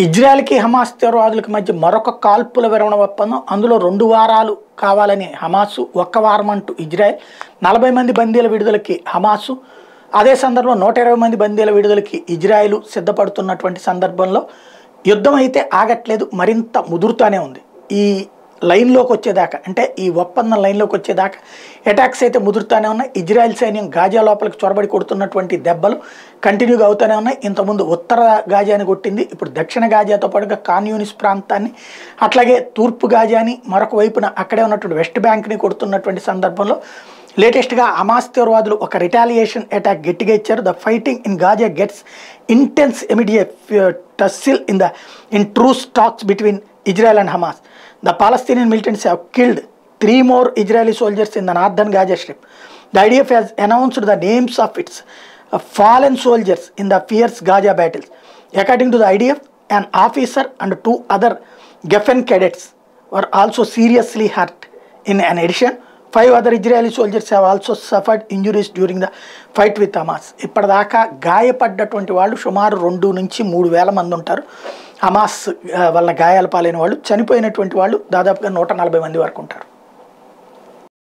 ఇజ్రాయెల్కి Hamas తీవ్రవాదులకు మధ్య మరొక కాల్పుల విరమణ ఒప్పందం. అందులో 2 వారాలు కావాలని హమాసు, 1 వారం అంటూ ఇజ్రాయెల్. 40 మంది బందీల విడుదలకి హమాసు, అదే సందర్భంలో 120 మంది బందీల విడుదలకి ఇజ్రాయెల్ సిద్ధపడుతున్నటువంటి సందర్భంలో యుద్ధం అయితే ఆగట్లేదు, మరింత ముదురుతూనే ఉంది. ఈ లైన్లోకి వచ్చేదాకా, అంటే ఈ ఒప్పందం లైన్లోకి వచ్చేదాకా అటాక్స్ అయితే ముదురుతూనే ఉన్నాయి. ఇజ్రాయెల్ సైన్యం గాజా లోపలికి చొరబడి కొడుతున్నటువంటి దెబ్బలు కంటిన్యూగా అవుతూనే ఉన్నాయి. ఇంతకుముందు ఉత్తర గాజాని కొట్టింది, ఇప్పుడు దక్షిణ గాజాతో పాటుగా ఖాన్ యూనిస్ ప్రాంతాన్ని, అట్లాగే తూర్పు గాజాని, మరొక వైపున అక్కడే ఉన్నటువంటి వెస్ట్ బ్యాంక్ని కొడుతున్నటువంటి సందర్భంలో లేటెస్ట్గా హమాస్ తీవ్రవాదులు ఒక రిటాలియేషన్ అటాక్ గట్టిగా ఇచ్చారు. The fighting in Gaza gets intense immediate tussle in truce talks between Israel and Hamas. The Palestinian militants have killed 3 more Israeli soldiers in the northern Gaza Strip. The IDF has announced the names of its fallen soldiers in the fierce Gaza battles. According to the IDF, an officer and 2 other Geffen cadets were also seriously hurt. In addition, 5 other Israeli soldiers have also suffered injuries during the fight with Hamas. ఇప్పటిదాకా గాయపడ్డటువంటి వాళ్ళు సుమారు 2 నుంచి 3 వేల మంది ఉంటారు. Hamas వల్ల గాయాల పాలైన వాళ్ళు, చనిపోయినటువంటి వాళ్ళు దాదాపుగా 140 మంది వరకు ఉంటారు.